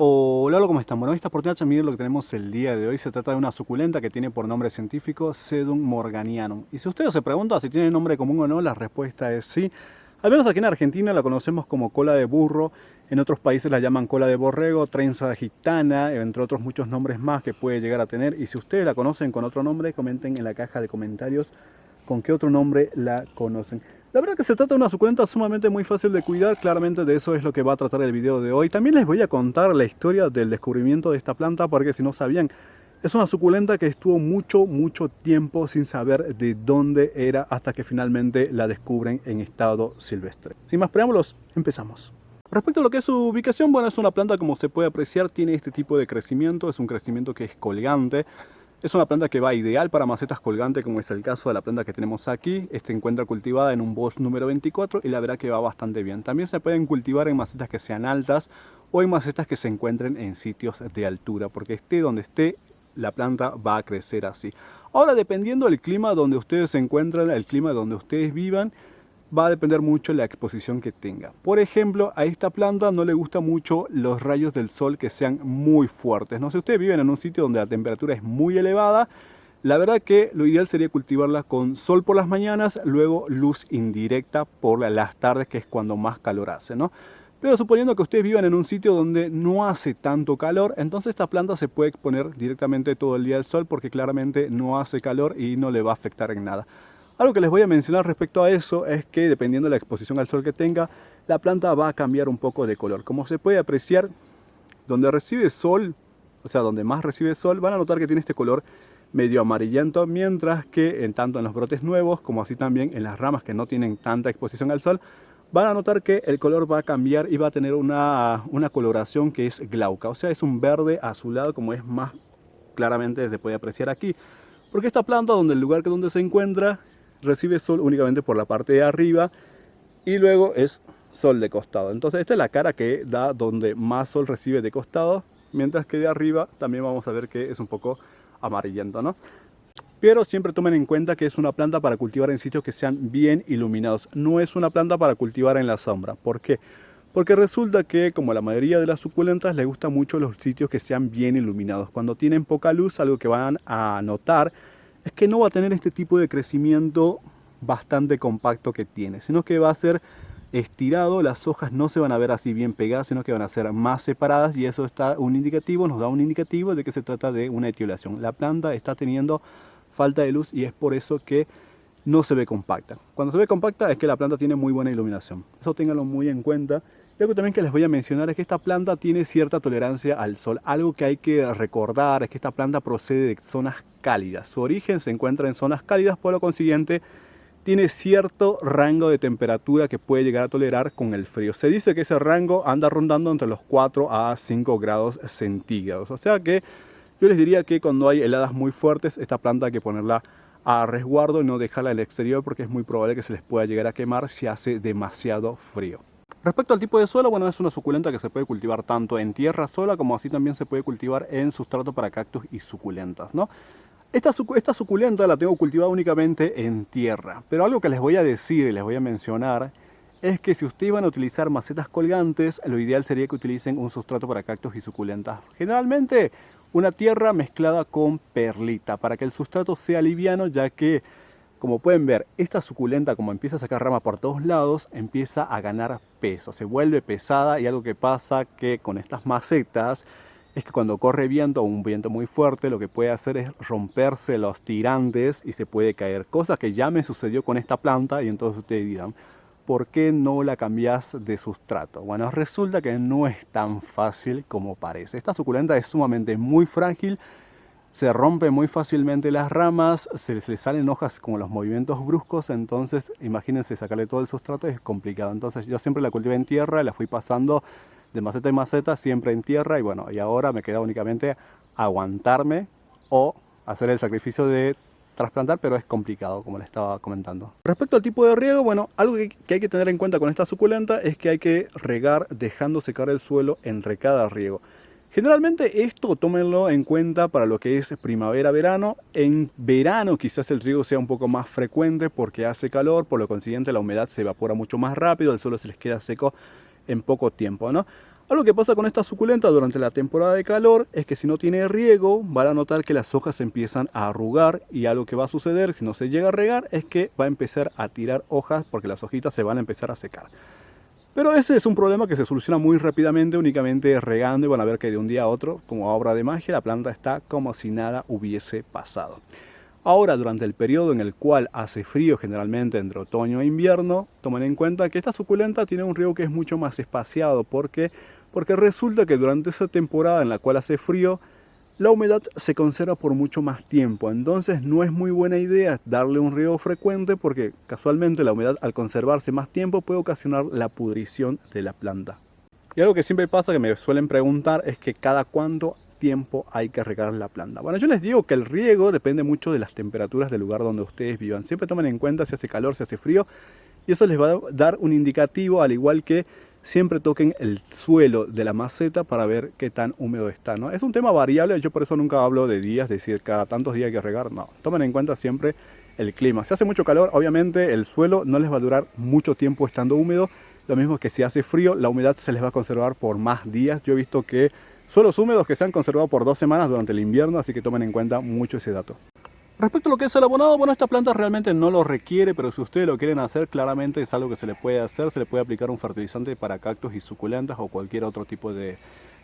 Hola, ¿cómo están? Bueno, esta oportunidad, miren lo que tenemos el día de hoy. Se trata de una suculenta que tiene por nombre científico Sedum morganianum. Y si ustedes se preguntan si tiene nombre común o no, la respuesta es sí. Al menos aquí en Argentina la conocemos como cola de burro. En otros países la llaman cola de borrego, trenza gitana, entre otros muchos nombres más que puede llegar a tener. Y si ustedes la conocen con otro nombre, comenten en la caja de comentarios con qué otro nombre la conocen. La verdad que se trata de una suculenta sumamente muy fácil de cuidar, claramente de eso es lo que va a tratar el video de hoy. También les voy a contar la historia del descubrimiento de esta planta, porque si no sabían, es una suculenta que estuvo mucho tiempo sin saber de dónde era hasta que finalmente la descubren en estado silvestre. Sin más preámbulos, empezamos. Respecto a lo que es su ubicación, bueno, es una planta, como se puede apreciar, tiene este tipo de crecimiento, es un crecimiento que es colgante. Es una planta que va ideal para macetas colgantes, como es el caso de la planta que tenemos aquí. Se encuentra cultivada en un Bosch número 24 y la verdad que va bastante bien. También se pueden cultivar en macetas que sean altas o en macetas que se encuentren en sitios de altura, porque esté donde esté, la planta va a crecer así. Ahora, dependiendo del clima donde ustedes se encuentran, el clima donde ustedes vivan, va a depender mucho de la exposición que tenga. Por ejemplo, a esta planta no le gustan mucho los rayos del sol que sean muy fuertes. No sé, ustedes viven en un sitio donde la temperatura es muy elevada, la verdad que lo ideal sería cultivarla con sol por las mañanas, luego luz indirecta por las tardes, que es cuando más calor hace, ¿no? Pero suponiendo que ustedes vivan en un sitio donde no hace tanto calor, entonces esta planta se puede exponer directamente todo el día al sol, porque claramente no hace calor y no le va a afectar en nada. Algo que les voy a mencionar respecto a eso es que dependiendo de la exposición al sol que tenga, la planta va a cambiar un poco de color. Como se puede apreciar, donde recibe sol, o sea, donde más recibe sol, van a notar que tiene este color medio amarillento, mientras que tanto en los brotes nuevos como así también en las ramas que no tienen tanta exposición al sol, van a notar que el color va a cambiar y va a tener una coloración que es glauca, o sea, es un verde azulado, como es más claramente se puede apreciar aquí. Porque esta planta, donde el lugar donde se encuentra, recibe sol únicamente por la parte de arriba y luego es sol de costado. Entonces esta es la cara que da donde más sol recibe de costado, mientras que de arriba también vamos a ver que es un poco amarillento, ¿no? Pero siempre tomen en cuenta que es una planta para cultivar en sitios que sean bien iluminados. No es una planta para cultivar en la sombra. ¿Por qué? Porque resulta que, como la mayoría de las suculentas, les gustan mucho los sitios que sean bien iluminados. Cuando tienen poca luz, algo que van a notar es que no va a tener este tipo de crecimiento bastante compacto que tiene, sino que va a ser estirado, las hojas no se van a ver así bien pegadas, sino que van a ser más separadas, y eso nos da un indicativo de que se trata de una etiolación. La planta está teniendo falta de luz y es por eso que no se ve compacta. Cuando se ve compacta es que la planta tiene muy buena iluminación. Eso ténganlo muy en cuenta. Y algo también que les voy a mencionar es que esta planta tiene cierta tolerancia al sol. Algo que hay que recordar es que esta planta procede de zonas cálidas. Su origen se encuentra en zonas cálidas, por lo consiguiente tiene cierto rango de temperatura que puede llegar a tolerar con el frío. Se dice que ese rango anda rondando entre los 4 a 5 grados centígrados. O sea que yo les diría que cuando hay heladas muy fuertes, esta planta hay que ponerla a resguardo y no dejarla al exterior, porque es muy probable que se les pueda llegar a quemar si hace demasiado frío. Respecto al tipo de suelo, bueno, es una suculenta que se puede cultivar tanto en tierra sola como así también se puede cultivar en sustrato para cactus y suculentas, ¿no? Esta suculenta la tengo cultivada únicamente en tierra, pero algo que les voy a decir y les voy a mencionar es que si ustedes van a utilizar macetas colgantes, lo ideal sería que utilicen un sustrato para cactus y suculentas. Generalmente una tierra mezclada con perlita para que el sustrato sea liviano, ya que, como pueden ver, esta suculenta, como empieza a sacar rama por todos lados, empieza a ganar peso, se vuelve pesada, y algo que pasa que con estas macetas es que cuando corre viento o un viento muy fuerte, lo que puede hacer es romperse los tirantes y se puede caer, cosa que ya me sucedió con esta planta. Y entonces ustedes dirán, ¿por qué no la cambias de sustrato? Bueno, resulta que no es tan fácil como parece. Esta suculenta es sumamente muy frágil, se rompe muy fácilmente las ramas, se le salen hojas con los movimientos bruscos, entonces imagínense sacarle todo el sustrato, es complicado. Entonces yo siempre la cultivé en tierra, la fui pasando de maceta en maceta, siempre en tierra, y bueno, y ahora me queda únicamente aguantarme o hacer el sacrificio de trasplantar, pero es complicado, como les estaba comentando. Respecto al tipo de riego, bueno, algo que hay que tener en cuenta con esta suculenta es que hay que regar dejando secar el suelo entre cada riego. Generalmente esto tómenlo en cuenta para lo que es primavera-verano. En verano quizás el riego sea un poco más frecuente porque hace calor, por lo consiguiente la humedad se evapora mucho más rápido, el suelo se les queda seco en poco tiempo, ¿no? Algo que pasa con esta suculenta durante la temporada de calor es que si no tiene riego van a notar que las hojas se empiezan a arrugar, y algo que va a suceder si no se llega a regar es que va a empezar a tirar hojas porque las hojitas se van a empezar a secar. Pero ese es un problema que se soluciona muy rápidamente únicamente regando, y van a ver que de un día a otro, como obra de magia, la planta está como si nada hubiese pasado. Ahora, durante el periodo en el cual hace frío, generalmente entre otoño e invierno, tomen en cuenta que esta suculenta tiene un riego que es mucho más espaciado. ¿Por qué? Porque resulta que durante esa temporada en la cual hace frío, la humedad se conserva por mucho más tiempo. Entonces no es muy buena idea darle un riego frecuente, porque casualmente la humedad, al conservarse más tiempo, puede ocasionar la pudrición de la planta. Y algo que siempre pasa, que me suelen preguntar, es que cada cuánto tiempo hay que regar la planta. Bueno, yo les digo que el riego depende mucho de las temperaturas del lugar donde ustedes vivan. Siempre tomen en cuenta si hace calor, si hace frío, y eso les va a dar un indicativo, al igual que siempre toquen el suelo de la maceta para ver qué tan húmedo está, ¿no? Es un tema variable, yo por eso nunca hablo de días, decir cada tantos días hay que regar, no. Tomen en cuenta siempre el clima. Si hace mucho calor, obviamente el suelo no les va a durar mucho tiempo estando húmedo. Lo mismo que si hace frío, la humedad se les va a conservar por más días. Yo he visto que suelos húmedos que se han conservado por 2 semanas durante el invierno, así que tomen en cuenta mucho ese dato. Respecto a lo que es el abonado, bueno, esta planta realmente no lo requiere, pero si ustedes lo quieren hacer, claramente es algo que se le puede hacer. Se le puede aplicar un fertilizante para cactus y suculentas, o cualquier otro tipo de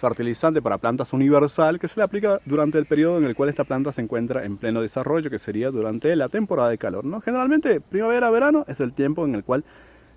fertilizante para plantas universal, que se le aplica durante el periodo en el cual esta planta se encuentra en pleno desarrollo, que sería durante la temporada de calor, ¿no? Generalmente primavera-verano es el tiempo en el cual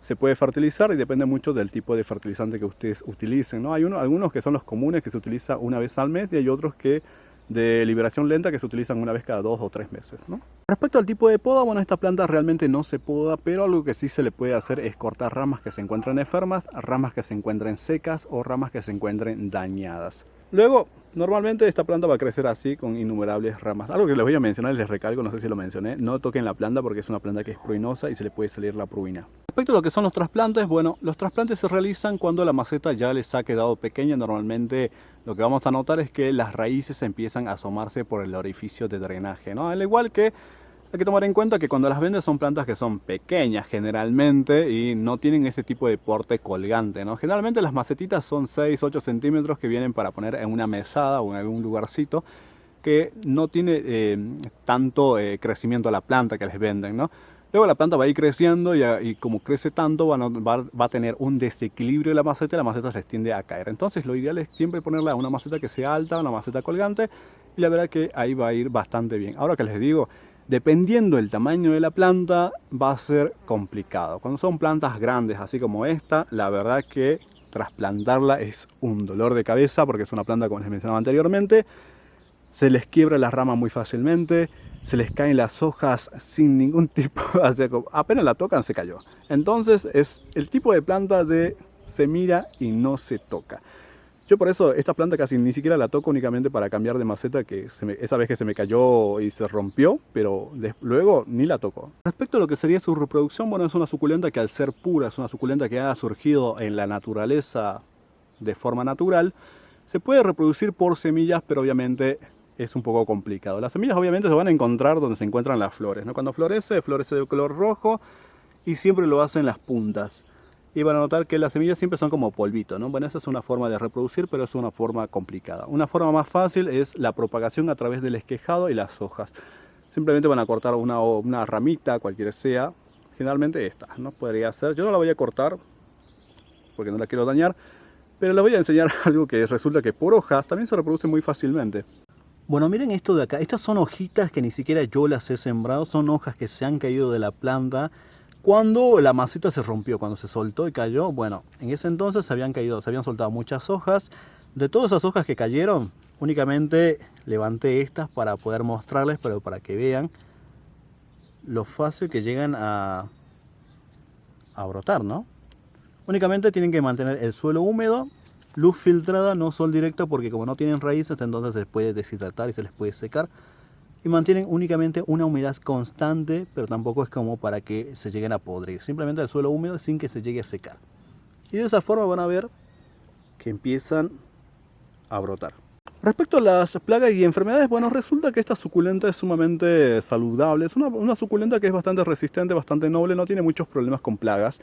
se puede fertilizar, y depende mucho del tipo de fertilizante que ustedes utilicen, ¿no? Hay algunos que son los comunes, que se utiliza una vez al mes, y hay otros que de liberación lenta, que se utilizan una vez cada 2 o 3 meses, ¿no? Respecto al tipo de poda, bueno, esta planta realmente no se poda, pero algo que sí se le puede hacer es cortar ramas que se encuentran enfermas, ramas que se encuentren secas o ramas que se encuentren dañadas. Luego, normalmente esta planta va a crecer así, con innumerables ramas. Algo que les voy a mencionar y les recalco, no sé si lo mencioné: no toquen la planta porque es una planta que es pruinosa y se le puede salir la pruina. Respecto a lo que son los trasplantes, bueno, los trasplantes se realizan cuando la maceta ya les ha quedado pequeña. Normalmente lo que vamos a notar es que las raíces empiezan a asomarse por el orificio de drenaje, ¿no? Al igual que hay que tomar en cuenta que cuando las vendes son plantas que son pequeñas generalmente y no tienen este tipo de porte colgante, ¿no? Generalmente las macetitas son 6-8 centímetros, que vienen para poner en una mesada o en algún lugarcito, que no tiene tanto crecimiento a la planta que les venden, ¿no? Luego la planta va a ir creciendo, y como crece tanto va a tener un desequilibrio de la maceta, y la maceta se tiende a caer. Entonces lo ideal es siempre ponerla a una maceta que sea alta, una maceta colgante, y la verdad que ahí va a ir bastante bien. Ahora que les digo, dependiendo del tamaño de la planta va a ser complicado. Cuando son plantas grandes así como esta, la verdad que trasplantarla es un dolor de cabeza, porque es una planta, como les mencionaba anteriormente, se les quiebra la rama muy fácilmente, se les caen las hojas sin ningún tipo, apenas la tocan se cayó. Entonces es el tipo de planta de se mira y no se toca. Yo por eso esta planta casi ni siquiera la toco, únicamente para cambiar de maceta, que esa vez que se me cayó y se rompió, pero luego ni la toco. Respecto a lo que sería su reproducción, bueno, es una suculenta que, al ser pura, es una suculenta que ha surgido en la naturaleza de forma natural. Se puede reproducir por semillas, pero obviamente es un poco complicado. Las semillas obviamente se van a encontrar donde se encuentran las flores, ¿no? Cuando florece, florece de color rojo, y siempre lo hacen las puntas. Y van a notar que las semillas siempre son como polvito, ¿no? Bueno, esa es una forma de reproducir, pero es una forma complicada. Una forma más fácil es la propagación a través del esquejado y las hojas. Simplemente van a cortar una ramita, cualquiera sea, generalmente esta, ¿no? Podría ser, yo no la voy a cortar porque no la quiero dañar, pero les voy a enseñar algo que resulta que por hojas también se reproduce muy fácilmente. Bueno, miren esto de acá. Estas son hojitas que ni siquiera yo las he sembrado, son hojas que se han caído de la planta cuando la maceta se rompió, cuando se soltó y cayó. Bueno, en ese entonces se habían soltado muchas hojas. De todas esas hojas que cayeron, únicamente levanté estas para poder mostrarles, pero para que vean lo fácil que llegan a brotar, ¿no? Únicamente tienen que mantener el suelo húmedo, luz filtrada, no sol directo, porque como no tienen raíces, entonces se les puede deshidratar y se les puede secar. Y mantienen únicamente una humedad constante, pero tampoco es como para que se lleguen a podrir. Simplemente el suelo húmedo sin que se llegue a secar. Y de esa forma van a ver que empiezan a brotar. Respecto a las plagas y enfermedades, bueno, resulta que esta suculenta es sumamente saludable. Es una suculenta que es bastante resistente, bastante noble, no tiene muchos problemas con plagas,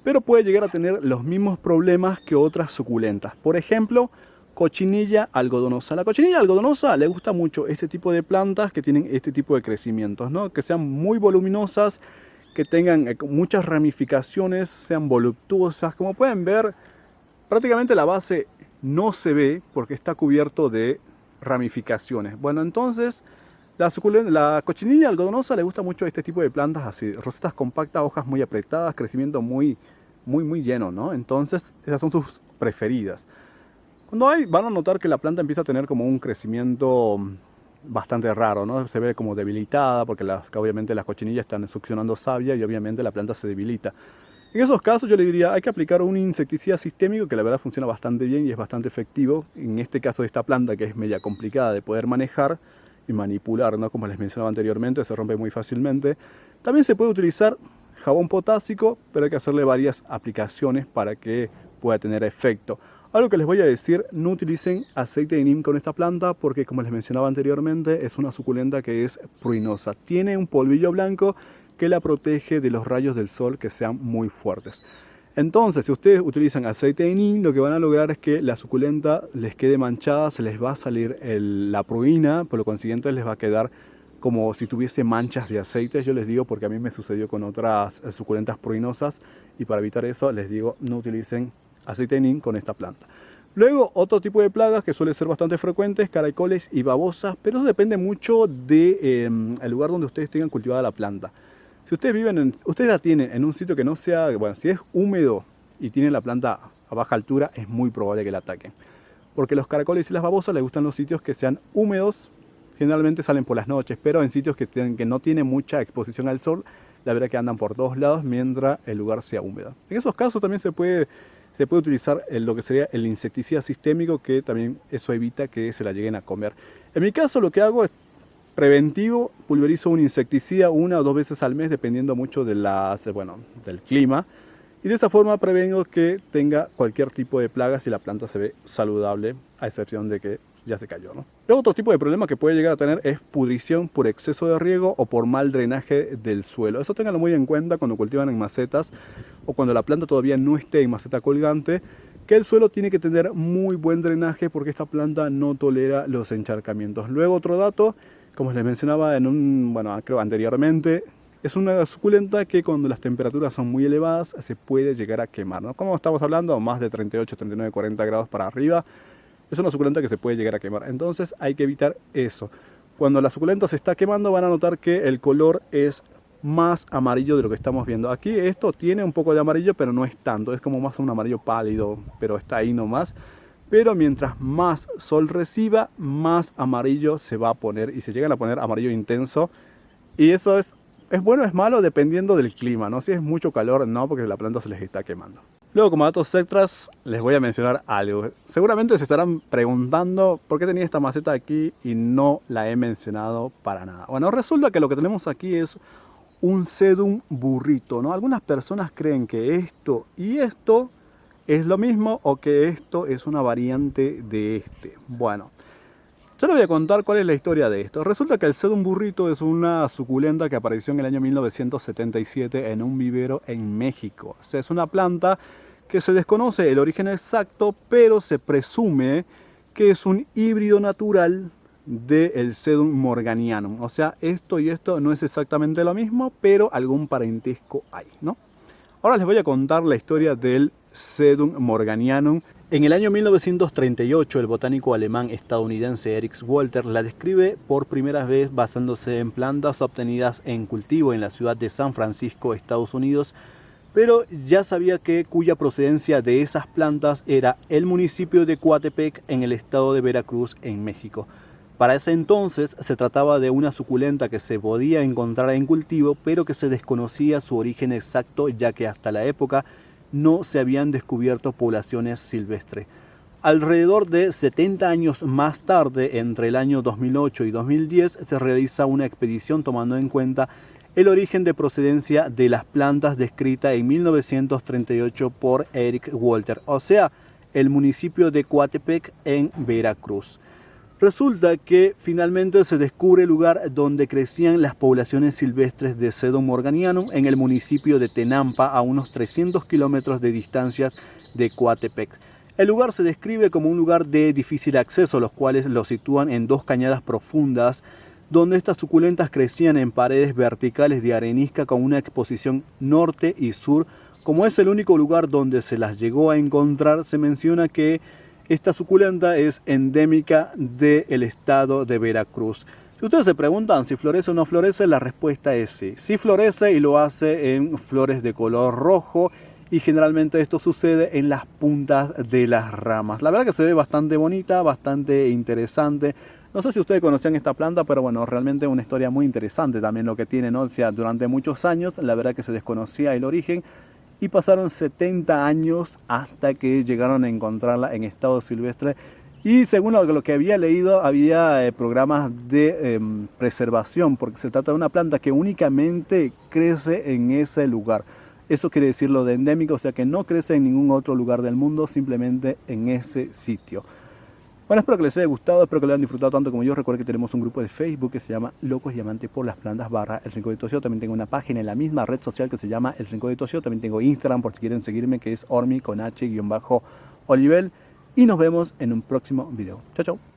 pero puede llegar a tener los mismos problemas que otras suculentas. Por ejemplo, cochinilla algodonosa. La cochinilla algodonosa le gusta mucho este tipo de plantas que tienen este tipo de crecimientos, ¿no? Que sean muy voluminosas, que tengan muchas ramificaciones, sean voluptuosas. Como pueden ver, prácticamente la base no se ve porque está cubierto de ramificaciones. Bueno, entonces la cochinilla algodonosa le gusta mucho este tipo de plantas así, rosetas compactas, hojas muy apretadas, crecimiento muy lleno, ¿no? Entonces esas son sus preferidas. Cuando van a notar que la planta empieza a tener como un crecimiento bastante raro, ¿no? Se ve como debilitada porque obviamente las cochinillas están succionando savia y obviamente la planta se debilita. En esos casos yo le diría, hay que aplicar un insecticida sistémico que la verdad funciona bastante bien y es bastante efectivo. En este caso de esta planta que es media complicada de poder manejar y manipular, ¿no? Como les mencionaba anteriormente, se rompe muy fácilmente. También se puede utilizar jabón potásico, pero hay que hacerle varias aplicaciones para que pueda tener efecto. Algo que les voy a decir, no utilicen aceite de neem con esta planta porque, como les mencionaba anteriormente, es una suculenta que es pruinosa. Tiene un polvillo blanco que la protege de los rayos del sol que sean muy fuertes. Entonces, si ustedes utilizan aceite de neem, lo que van a lograr es que la suculenta les quede manchada, se les va a salir la pruina, por lo consiguiente les va a quedar como si tuviese manchas de aceite. Yo les digo porque a mí me sucedió con otras suculentas pruinosas y para evitar eso les digo no utilicen aceite de neem con esta planta. Luego, otro tipo de plagas que suele ser bastante frecuentes, caracoles y babosas, pero eso depende mucho del lugar donde ustedes tengan cultivada la planta. Si ustedes la tienen en un sitio que no sea, bueno, si es húmedo y tienen la planta a baja altura, es muy probable que la ataquen. Porque los caracoles y las babosas les gustan los sitios que sean húmedos, generalmente salen por las noches, pero en sitios que no tienen mucha exposición al sol, la verdad que andan por todos lados mientras el lugar sea húmedo. En esos casos también se puede utilizar lo que sería el insecticida sistémico, que también eso evita que se la lleguen a comer. En mi caso lo que hago es preventivo, pulverizo un insecticida 1 o 2 veces al mes, dependiendo mucho del clima. Y de esa forma prevengo que tenga cualquier tipo de plagas y la planta se ve saludable, a excepción de que ya se cayó, ¿no? Luego, otro tipo de problema que puede llegar a tener es pudrición por exceso de riego o por mal drenaje del suelo. Eso ténganlo muy en cuenta cuando cultivan en macetas o cuando la planta todavía no esté en maceta colgante, que el suelo tiene que tener muy buen drenaje porque esta planta no tolera los encharcamientos. Luego, otro dato, como les mencionaba creo anteriormente, es una suculenta que cuando las temperaturas son muy elevadas se puede llegar a quemar, ¿no? Como estamos hablando, más de 38, 39, 40 grados para arriba, es una suculenta que se puede llegar a quemar. Entonces hay que evitar eso. Cuando la suculenta se está quemando van a notar que el color es más amarillo de lo que estamos viendo. Aquí esto tiene un poco de amarillo, pero no es tanto. Es como más un amarillo pálido, pero está ahí nomás. Pero mientras más sol reciba, más amarillo se va a poner. Y se llegan a poner amarillo intenso. Y eso es bueno o es malo dependiendo del clima, ¿no? Si es mucho calor, no, porque la planta se les está quemando. Luego, como datos extras, les voy a mencionar algo. Seguramente se estarán preguntando por qué tenía esta maceta aquí y no la he mencionado para nada. Bueno, resulta que lo que tenemos aquí es un sedum burrito, ¿no? Algunas personas creen que esto y esto es lo mismo o que esto es una variante de este. Bueno, yo les voy a contar cuál es la historia de esto. Resulta que el sedum burrito es una suculenta que apareció en el año 1977 en un vivero en México. O sea, es una planta que se desconoce el origen exacto, pero se presume que es un híbrido natural del sedum morganianum. O sea, esto y esto no es exactamente lo mismo, pero algún parentesco hay, ¿no? Ahora les voy a contar la historia del sedum morganianum. En el año 1938, el botánico alemán estadounidense Erich Walter la describe por primera vez basándose en plantas obtenidas en cultivo en la ciudad de San Francisco, Estados Unidos, pero ya sabía que cuya procedencia de esas plantas era el municipio de Coatepec en el estado de Veracruz, en México. Para ese entonces se trataba de una suculenta que se podía encontrar en cultivo, pero que se desconocía su origen exacto, ya que hasta la época no se habían descubierto poblaciones silvestres. Alrededor de 70 años más tarde, entre el año 2008 y 2010, se realiza una expedición tomando en cuenta el origen de procedencia de las plantas descrita en 1938 por Erich Walter. O sea, el municipio de Coatepec en Veracruz. Resulta que finalmente se descubre el lugar donde crecían las poblaciones silvestres de Sedum morganianum en el municipio de Tenampa, a unos 300 kilómetros de distancia de Coatepec. El lugar se describe como un lugar de difícil acceso, los cuales lo sitúan en 2 cañadas profundas, donde estas suculentas crecían en paredes verticales de arenisca con una exposición norte y sur. Como es el único lugar donde se las llegó a encontrar, se menciona que esta suculenta es endémica del estado de Veracruz. Si ustedes se preguntan si florece o no florece, la respuesta es sí. Sí florece y lo hace en flores de color rojo, y generalmente esto sucede en las puntas de las ramas. La verdad que se ve bastante bonita, bastante interesante. No sé si ustedes conocían esta planta, pero bueno, realmente una historia muy interesante también lo que tiene, ¿no? O sea, durante muchos años la verdad que se desconocía el origen, y pasaron 70 años hasta que llegaron a encontrarla en estado silvestre. Y según lo que había leído, había programas de preservación, porque se trata de una planta que únicamente crece en ese lugar. Eso quiere decir lo de endémico, o sea que no crece en ningún otro lugar del mundo, simplemente en ese sitio. Bueno, espero que les haya gustado, espero que lo hayan disfrutado tanto como yo. Recuerden que tenemos un grupo de Facebook que se llama Locos y Amantes por las Plantas / El Rincón de Toshio. También tengo una página en la misma red social que se llama El Rincón de Toshio. También tengo Instagram por si quieren seguirme, que es ormi con h_olivel. Y nos vemos en un próximo video. Chao, chao.